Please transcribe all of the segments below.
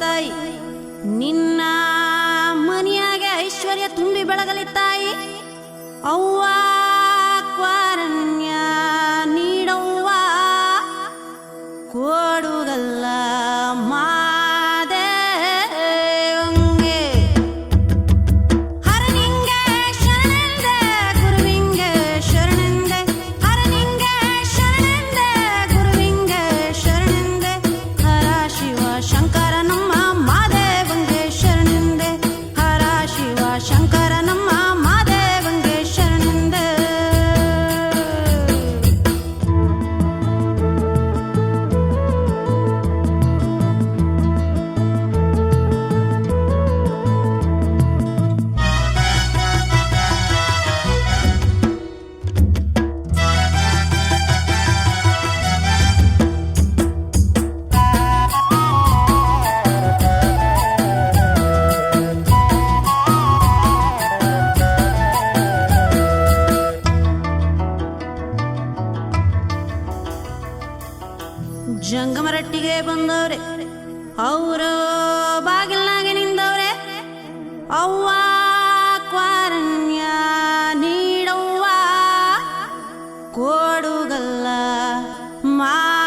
ತಾಯಿ ನಿನ್ನ ಮನೆಯಾಗೆ ಐಶ್ವರ್ಯ ತುಂಬಿ ಬೆಳಗಲಿ ತಾಯಿ. ಅವ್ವ ಕ್ವಾರಣ್ಯ ನೀಡವ್ವ ಕೊಡುಗಲ್ಲ ಮಾದೇವಂಗೆ. ಹರನಿಂಗೆ ಶರಣೆಂದೆ ಗುರುವಿಂಗೆ ಶರಣೆಂದೆ, ಹರನಿಂಗೆ ಶರಣೆಂದೆ ಗುರುವಿಂಗೆ ಶರಣೆಂದೆ, ಹರ ಶಿವ ಶಂಕರ ನಮ್ಮ ಮಾದೇವಂಗೆ ಶರಣೆಂದೆ, ಹರ ಶಿವ ಶಂಕರ ನಮ್ಮ ಮಾದೇವಂಗೆ ಶರಣೆಂದೆ. ಜಂಗಮರಟ್ಟಿಗೆ ಬಂದವ್ರೆ ಅವರು ಬಾಗಿಲ್ನಾಗೆ ನಿಂದವ್ರೆ. ಅವ್ವ ಕ್ವಾರಣ್ಯ ನೀಡವ್ವ ಕೊಡುಗಲ್ಲ ಮಾದೇವಂಗೆ.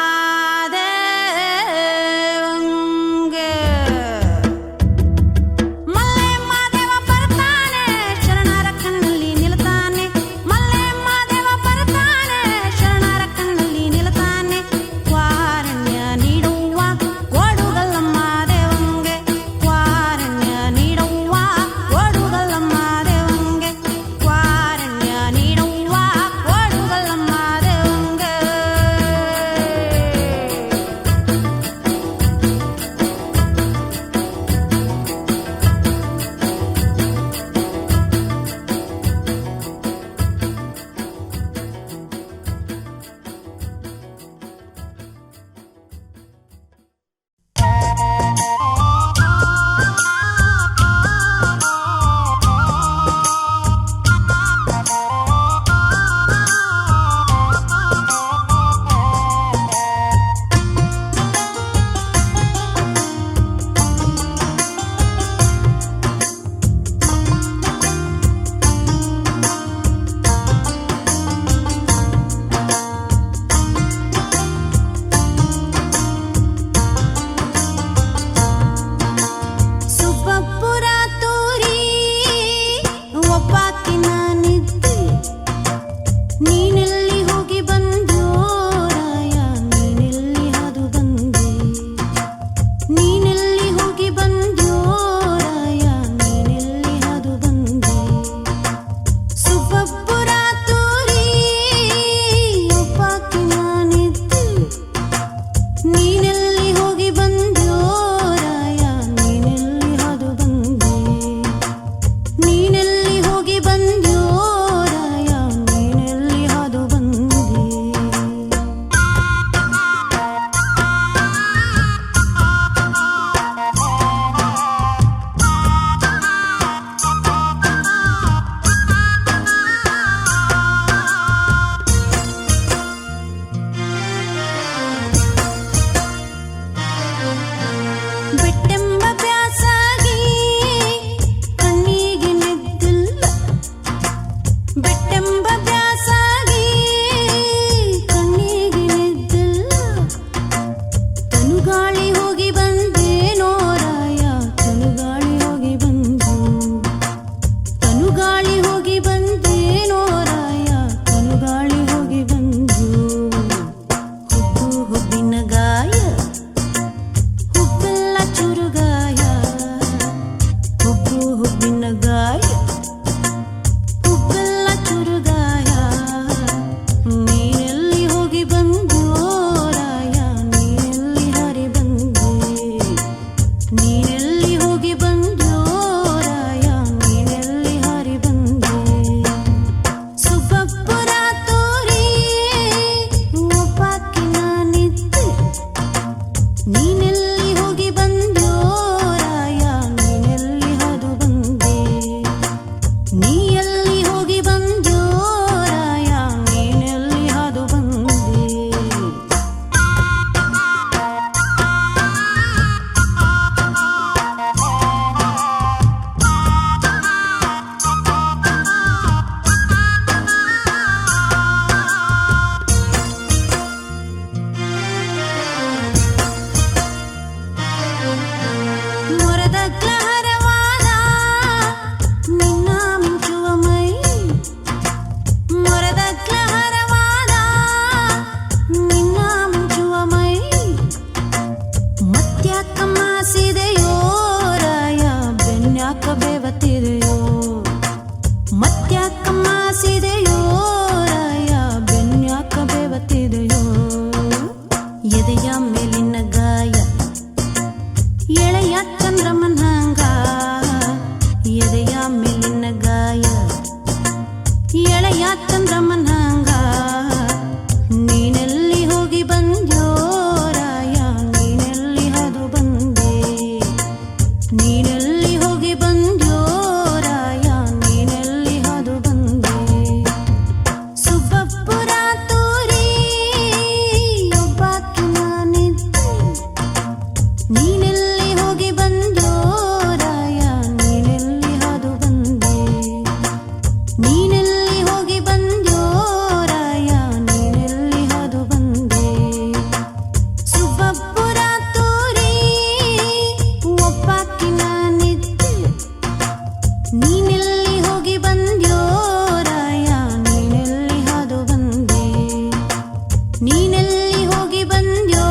ಮಲ್ಲೆ ಮಾದೇವ ಬರ್ತಾನೆ ಶರಣರ ಕಣ್ಣಲ್ಲಿ ನಿಲ್ತಾನೆ, ಮಲ್ಲೆ ಮಾದೇವ ಬರ್ತಾನೆ ಶರಣರ ಕಣ್ಣಲ್ಲಿ ನಿಲ್ತಾನೆ, ಕ್ವಾರಣ್ಯ ನೀಡುವ ಕೊಡುಗಲ್ಲ ಮಾದೇವಂಗೆ, ಕ್ವಾರಣ್ಯ ನೀಡುವ ಕೊಡುಗಲ್ಲ ಚಂದ್ರಮ್ಮನ ಹಂಗ ನೀನೆಲ್ಲಿ ಹೋಗಿ ಬಂದ್ಯೋ ರಾಯ ನೀನೆಲ್ಲಿ ಹಾದು ಬಂದೆ ನೀನೆಲ್ಲಿ ಹೋಗಿ ಬಂದ್ಯೋ ರಾಯ ನೀನೆಲ್ಲಿ ಹಾದು ಬಂದೆ ಸುಬ್ಬಪ್ಪುರ ತೋರಿ ಒಬ್ಬಾಕಿ ನಾನಿದ್ದೆ ನೀನೆಲ್ಲಿ ಹೋಗಿ ಬಂದ್ಯೋ ರಾಯ ನೀನೆಲ್ಲಿ ಹಾದು ಬಂದೆ ನೀನೆಲ್ಲಿ ಹೋಗಿ ಬಂದ್ಯೋ ರಾಯ ನೀನೆಲ್ಲಿ ಹಾದು ಬಂದೆ ಸುಬ್ಬಪ್ಪುರ ತೋರಿ ಒಬ್ಬಾಕಿ ನಾನಿದ್ದೆ ನೀನೆಲ್ಲಿ ಹೋಗಿ ಬಂದ್ಯೋ ರಾಯ ನೀನೆಲ್ಲಿ ಹಾದು ಬಂದೆ ನೀನೆಲ್ಲಿ ಹೋಗಿ ಬಂದ್ಯೋ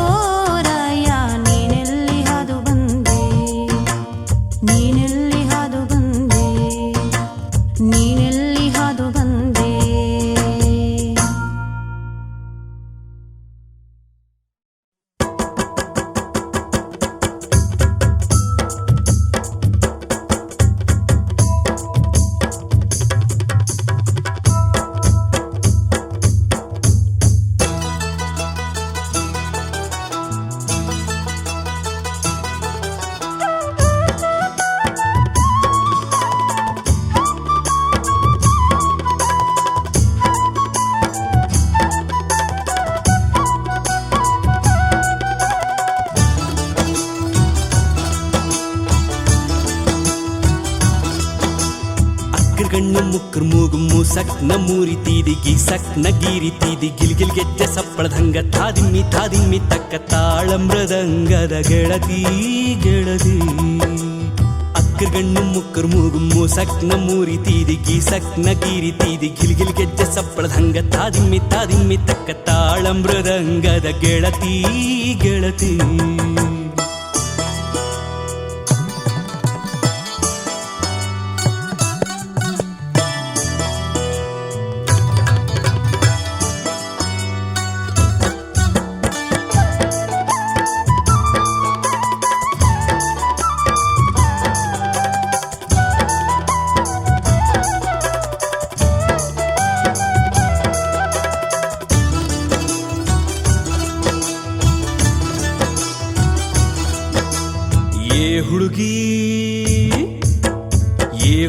ರಾಯ ನೀನೆಲ್ಲಿ ಹಾದು ಬಂದೆ ನೀನೆಲ್ಲಿ ಹಾದು ಬಂದೆ ನೀನೆಲ್ಲಿ ಹಾದು ಬಂದೆ ಗಣ್ಣು ಮುಕ್ಕರ್ ಮೂಗು ಮೂಸಕ್ನ ಮೂರಿತೀದಿ ಗೀಸಕ್ನ ಗೀರಿತೀದಿ ಗಿಲ್ಗಿಲ್ ಗೆಜ್ಜೆ ಸಪ್ಪಳದಂಗ ತಾದಿಮ್ಮಿ ತಕ್ಕ ತಾಳ ಮೃದಂಗದ ಗೆಳತಿ ಗೆಳತಿ ಅಕ್ಕರ್ ಗಣ್ಣು ಮುಕ್ಕರ್ ಮೂಗು ಮೂಸಕ್ನ ಮೂರಿತೀದಿ ಗೀಸಕ್ನ ಗೀರಿತೀದಿ ಗಿಲ್ಗಿಲ್ ಗೆಜ್ಜೆ ಸಪ್ಪಳದಂಗ ತಾದಿಮ್ಮಿ ತಕ್ಕ ತಾಳ ಮೃದಂಗದ ಗೆಳತಿ ಗೆಳತಿ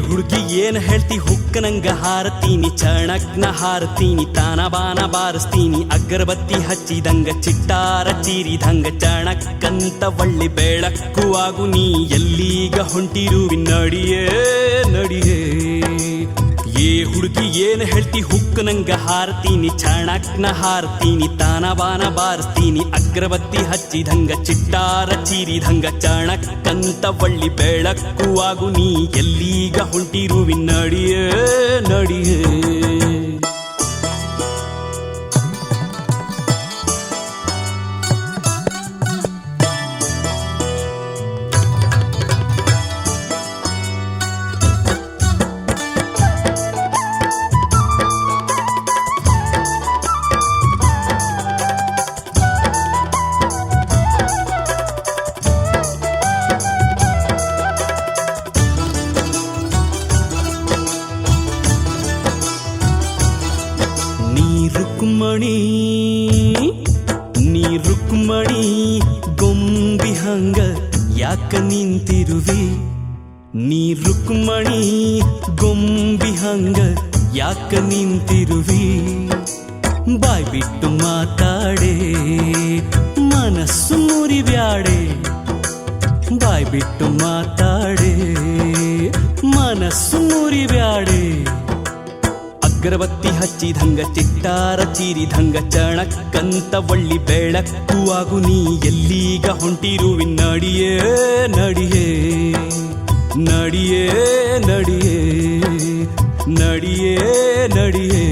ಹುಡುಗಿ ಏನ್ ಹೇಳ್ತಿ ಹುಕ್ಕನಂಗ ಹಾರತೀನಿ ಚಣಕ್ನ ಹಾರತೀನಿ ತಾನ ಬಾನ ಬಾರಿಸ್ತೀನಿ ಅಗರಬತ್ತಿ ಹಚ್ಚಿದಂಗ ಚಿಟ್ಟಾರ ಚೀರಿದಂಗ ಚಣಕ್ಕಂತ ಒಳ್ಳೆ ಬೆಳಕು ಆಗು ನೀ ಎಲ್ಲಿಗ ಹೊಂಟಿರುವಿ ನಡಿಯೇ ನಡಿಯೇ ಏ ಹುಡುಗಿ ಏನ್ ಹೇಳ್ತಿ ಹುಕ್ಕನಂಗ ಹಾರತೀನಿ ಚಣಕ್ನ ಹಾರತೀನಿ ತಾನ ಬಾನ ಬಾರಿಸ್ತೀನಿ ಅಗ್ರಬತ್ತಿ ಹಚ್ಚಿದಂಗ ಚಿಟ್ಟಾರ ಚೀರಿದಂಗ ಚಣಕ್ಕಂತ ಒಳ್ಳಿ ಬೆಳಕು ಆಗು ನೀ ಎಲ್ಲಿಗ ಹೊಂಟಿರುವಿ ನಡಿಯೇ ನಡಿಯೇ ನೀ ರುಕ್ಮಣಿ ಗೊಂಬಿ ಹಂಗ ಯಾಕ ನಿಂತಿರುವಿ ನೀ ರುಕ್ಮಣಿ ಗೊಂಬಿ ಹಂಗ ಯಾಕ ನಿಂತಿರುವಿ ಬಾಯ್ ಬಿಟ್ಟು ಮಾತಾಡೆ ಮನಸ್ಸು ಮುರಿಬ್ಯಾಡೆ ಬಾಯ್ ಬಿಟ್ಟು ಮಾತಾಡೆ ಮನಸ್ಸು ಮುರಿಬ್ಯಾಡೆ ಅಗರಬತ್ತಿ ಹಚ್ಚಿದಂಗ ಚಿಟ್ಟಾರ ಚೀರಿದಂಗ ಚಣಕ್ಕಂತ ಒಳ್ಳಿ ಬೆಳಕು ಆಗು ನೀ ಎಲ್ಲಿಗ ಹೊಂಟಿರುವಿ ನಡಿಯೇ ನಡಿಯೇ ನಡಿಯೇ ನಡಿಯೇ ನಡಿಯೇ ನಡಿಯೇ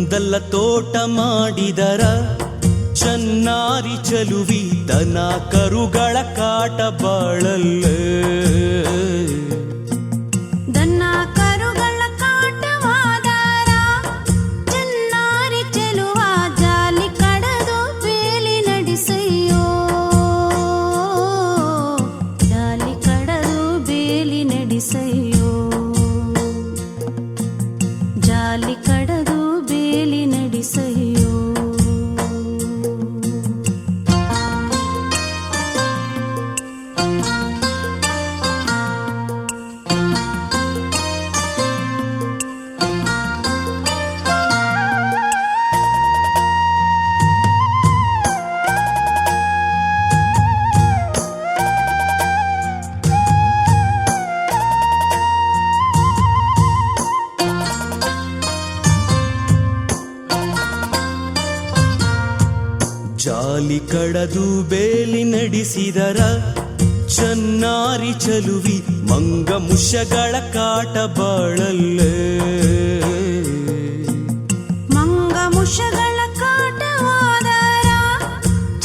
ಒಂದಲ್ಲ ತೋಟ ಮಾಡಿದರ ಚನ್ನಾರಿ ಚಲುವಿ ದನ ಕರುಗಳ ಕಾಟ ಬಾಳಲ್ಲೇ ದನ ಕರುಗಳ ಕಾಟವಾದರ ಚನ್ನಾರಿ ಚೆಲುವ ಜಾಲಿ ಕಡದು ಬೇಲಿ ನಡೆಸಯ್ಯೋ ಜಾಲಿ ಕಡದು ಬೇಲಿ ನಡೆಸಯ್ಯೋ ಜಾಲಿ ಕಡದು ಬೇಲಿ ನಡೆಸಯ್ಯೋ ಜಾಲಿ ಕಡದು ಬೇಲಿ ನಡೆಸಿದರ ಚನ್ನಾರಿ ಚಲುವಿ ಮಂಗ ಮುಷಗಳ ಕಾಟ ಬಾಳಲ್ಲೇ ಮಂಗ ಮುಷಗಳ ಕಾಟವಾದರ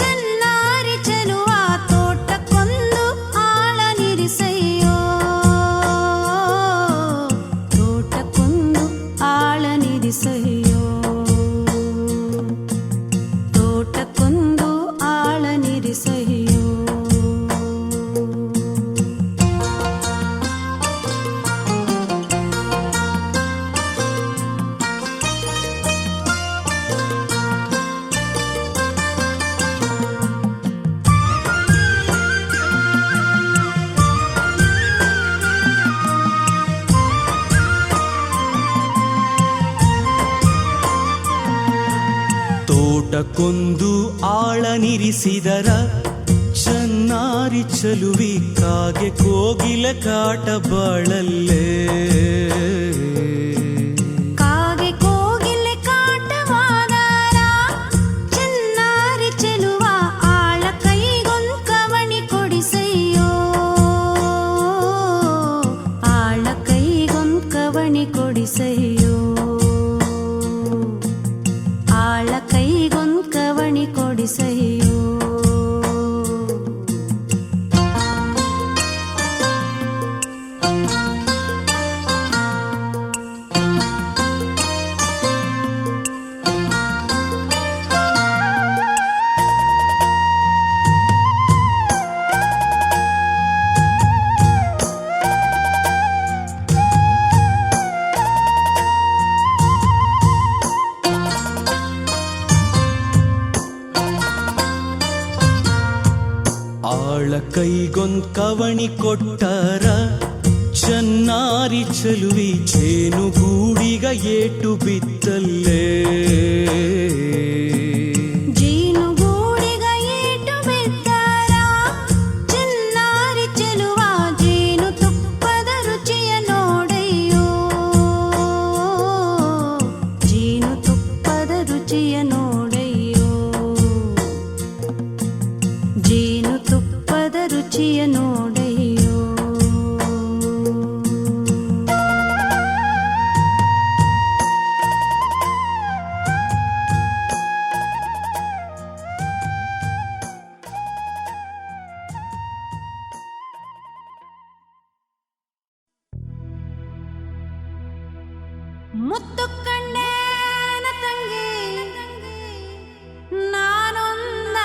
ಚನ್ನಾರಿ ಚೆಲುವ ತೋಟಕ್ಕೊಂದು ಆಳ ನಿರಿಸಯ್ಯೋ ತೋಟಕ್ಕೊಂದು ಆಳ ನಿರಿಸಯ್ಯೋ ತೋಟಕ್ಕೊಂದು ಆಳ ನಿರಿಸಯ್ಯೋ ತೋಟಕ್ಕೊಂದು ಆಳ ನಿರಿಸಿದರ ಚನ್ನಾರಿ ಚಲುವಿ ಕಾಗೆ ಕೋಗಿಲ ಕಾಟ ಬಾಳಲ್ಲೇ ಕಾಗೆ ಕೋಗಿಲೆ ಕಾಟವಾದರ ಚನ್ನಾರಿ ಚೆಲುವ ಆಳ ಕೈಗೊಂದು ಕವಣಿ ಕೊಡಿಸಯ್ಯೋ ಆಳ ಕೈಗೊಂದು ಕವಣಿ ಕೊಡಿಸಯ್ಯೋ ಆಳ ಕೈಗೊಂದು ಕವಣಿ ಕೊಡಿಸಯ್ಯೋ ಆಳ ಕೈಗೊಂದ್ ಕವಣಿ ಕೊಟ್ಟಾರ ಚನ್ನಾರಿ ಚಲುವಿ ಜೇನುಗೂಡಿಗ ಏಟು ಬಿತ್ತಲ್ಲೇ ಜೇನುಗೂಡಿಗ ಏಟು ಬಿದ್ದಾರ ಚನ್ನಾರಿ ಚೆಲುವ ಜೇನು ತುಪ್ಪದ ರುಚಿಯ ನೋಡಯ್ಯೋ ಜೇನು ತುಪ್ಪದ ರುಚಿಯ ನೋಡಯ್ಯೋ ಜೇನು ತುಪ್ಪದ ರುಚಿಯ ನೋಡಯ್ಯೋ ಮುತ್ತು ಕಂಡೇನ ತಂಗಿ ನಾನೊಂದ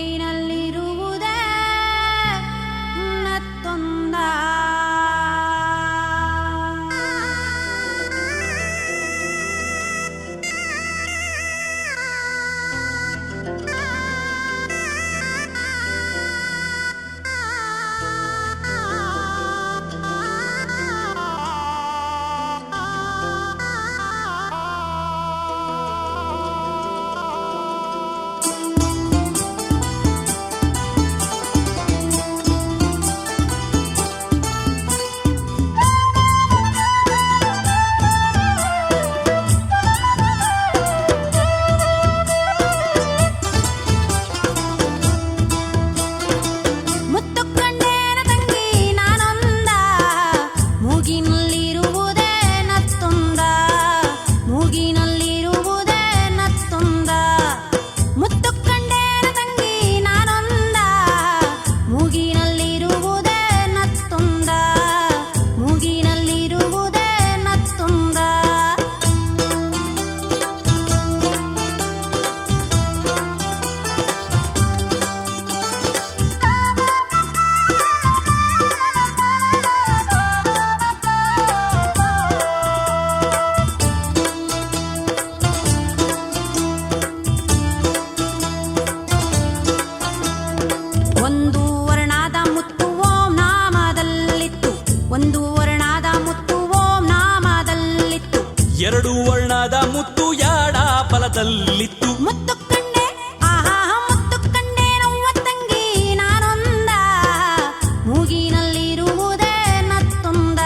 ಮೂಗಿನಲ್ಲಿರುವುದೇ ನತ್ತೊಂದ ಸ್ಥಾನದಲ್ಲಿತ್ತು. ಮುತ್ತು ಕಂಡೆ ಆಹಾ ಮುತ್ತು ಕಂಡೆ ನವ್ವ ತಂಗಿ ನಾನೊಂದ ಮೂಗಿನಲ್ಲಿರುವುದೇ ನತ್ತೊಂದ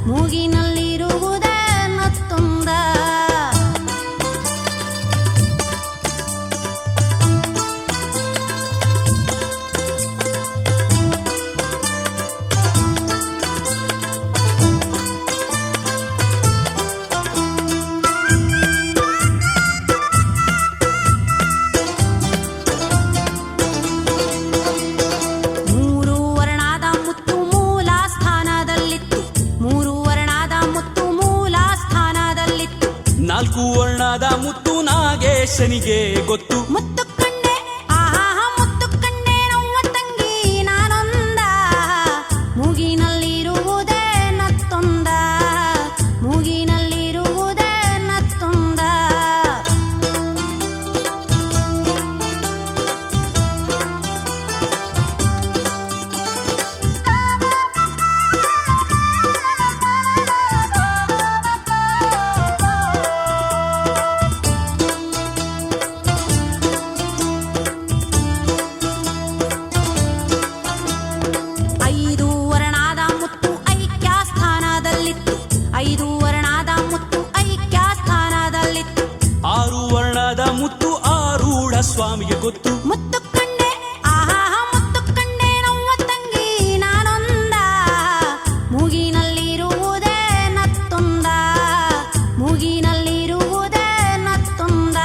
ಮೂಗಿನಲ್ಲಿರುವುದೇ ನತ್ತೊಂದ ಮೂರು ವರ್ಣದ ಮುತ್ತು ಮೂಲ ಸ್ಥಾನದಲ್ಲಿತ್ತು ಮೂರು ವರ್ಣದ ಮುತ್ತು ಮೂಲ ಸ್ಥಾನದಲ್ಲಿತ್ತು ನಾಲ್ಕು ವರ್ಣದ ಮುತ್ತು ನಾಗೇಶನಿಗೆ ಗೊತ್ತು. ಮುತ್ತು ಕಂಡೆ ಆಹಾ ಮುತ್ತು ಕಂಡೆ ನವ್ವ ತಂಗಿ ನಾನೊಂದ ಮೂಗಿನಲ್ಲಿರುವುದೇ ನತ್ತೊಂದ ಮೂಗಿನಲ್ಲಿರುವುದೇ ನತ್ತೊಂದ ಐದು ವರ್ಣದ ಮುತ್ತು ಐಕ್ಯ ಸ್ಥಾನದಲ್ಲಿತ್ತು ಐದು ವರ್ಣದ ಮುತ್ತು ಐಕ್ಯ ಸ್ಥಾನದಲ್ಲಿತ್ತು ಆರು ವರ್ಣದ ಮುತ್ತು ಆರೂಢ ಸ್ವಾಮಿಗೆ ಗೊತ್ತು. ಮುತ್ತು ಕಂಡೆ ಆಹಾ ಮುತ್ತು ಕಂಡೆ ನವ್ವ ತಂಗಿ ನಾನೊಂದ ಮೂಗಿನಲ್ಲಿರುವುದೇ ನತ್ತೊಂದ ಮೂಗಿನಲ್ಲಿರುವುದೇ ನತ್ತೊಂದ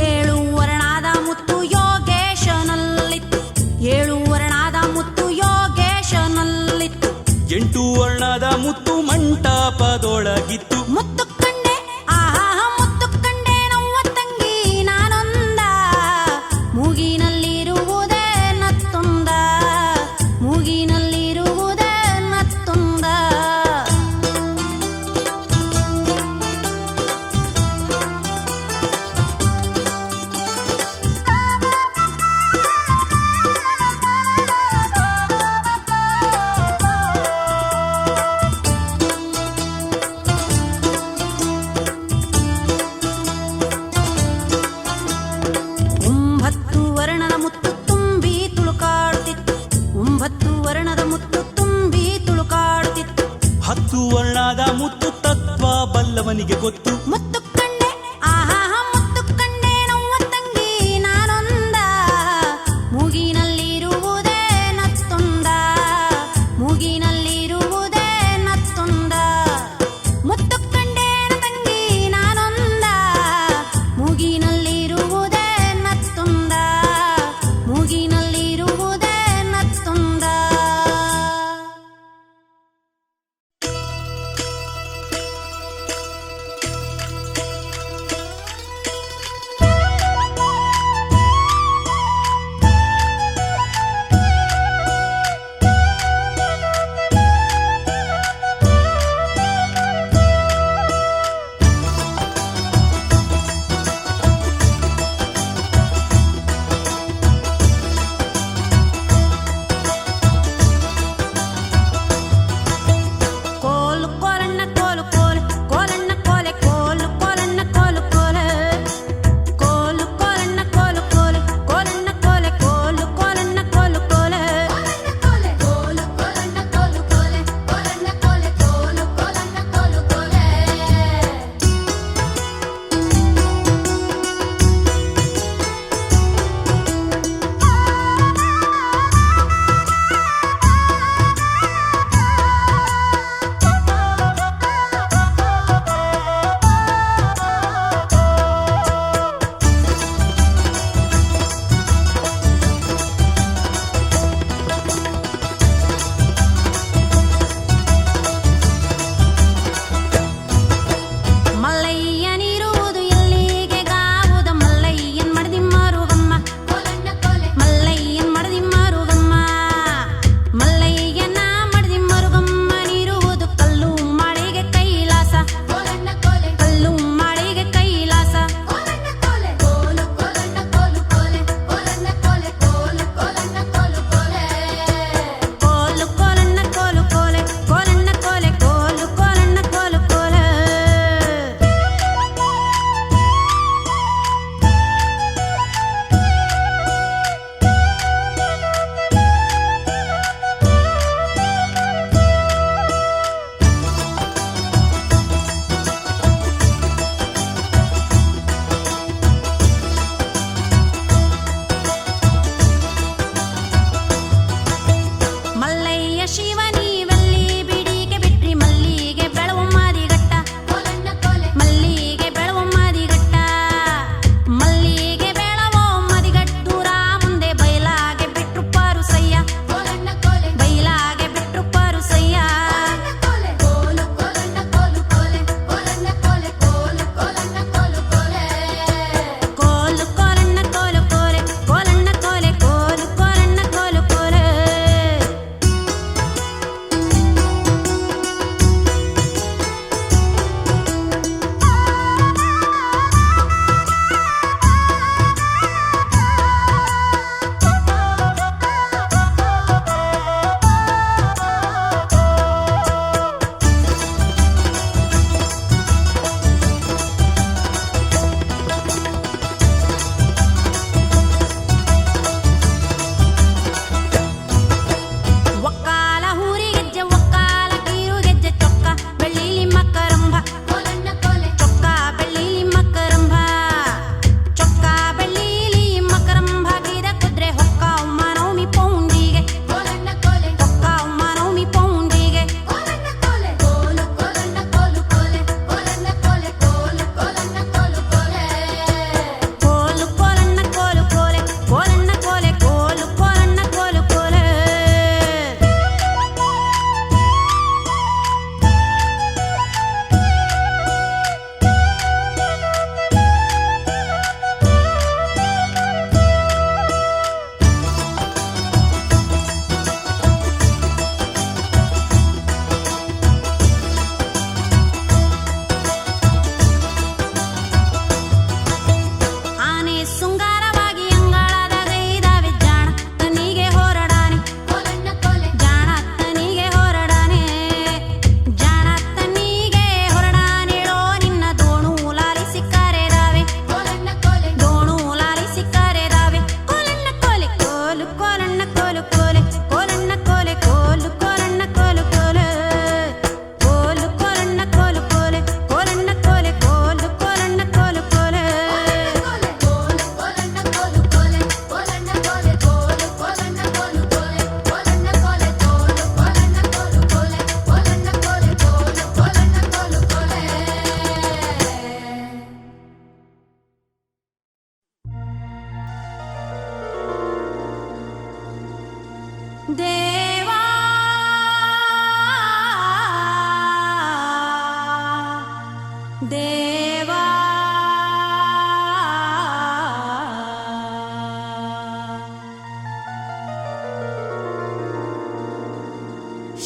ಏಳು ವರ್ಣದ ಮುತ್ತು ಯೋಗೇಶನಲ್ಲಿತ್ತು ಏಳು ವರ್ಣದ ಮುತ್ತು ಯೋಗೇಶನಲ್ಲಿತ್ತು ಎಂಟು ವರ್ಣದ ಮುತ್ತು ಮಂಟಪದೊಳಗಿತ್ತು. ಮುತ್ತು ಕಂಡೆ ಆಹಾ ಮುತ್ತು ಕಂಡೆ ನವ್ವ ತಂಗಿ ನಾನೊಂದ ಮೂಗಿನಲ್ಲಿರುವುದೇ ನತ್ತೊಂದ ಮೂಗಿನಲ್ಲಿರುವುದೇ ನತ್ತೊಂದ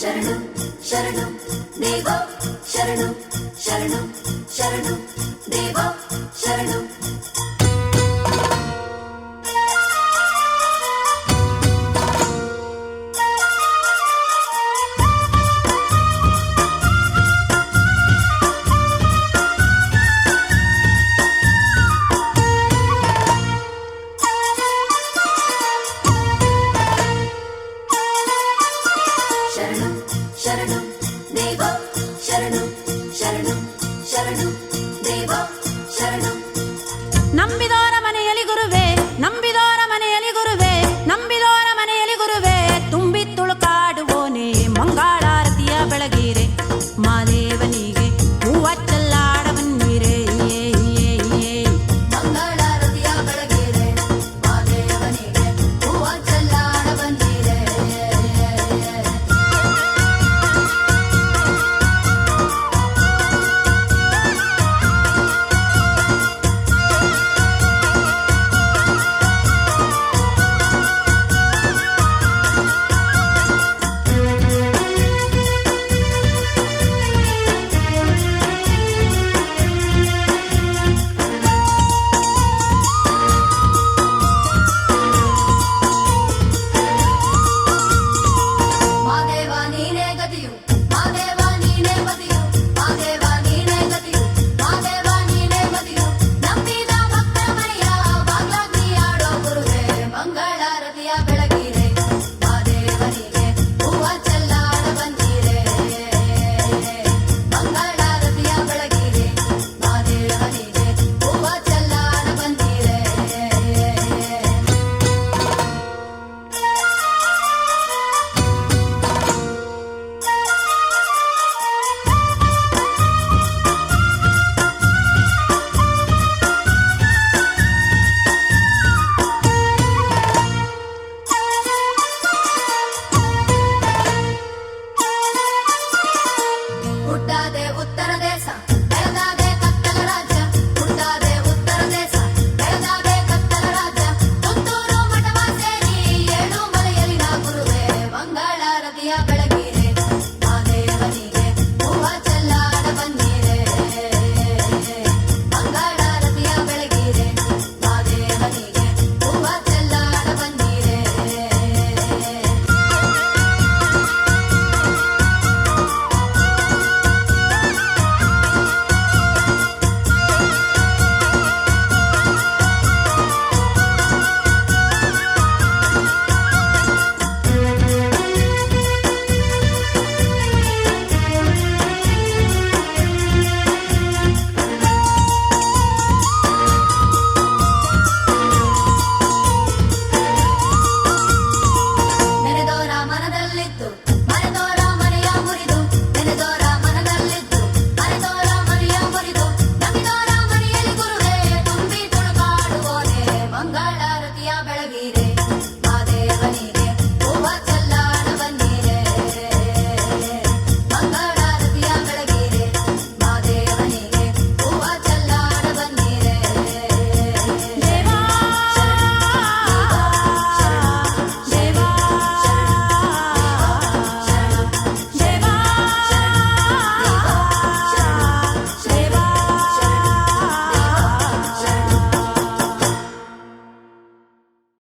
ಶರಣು ಶರಣು ದೇವ ಶರಣು ಶರಣು ಶರಣು ದೇವ ಶರಣು ಶರಣು ಶರಣು ದೇವ ಶರಣು ಶರಣು ಶರಣು ದೇವ ಶರಣು ನಂಬಿದವರ ಮನೆಯಲ್ಲಿ ಗುರುವೇ ನಂಬಿ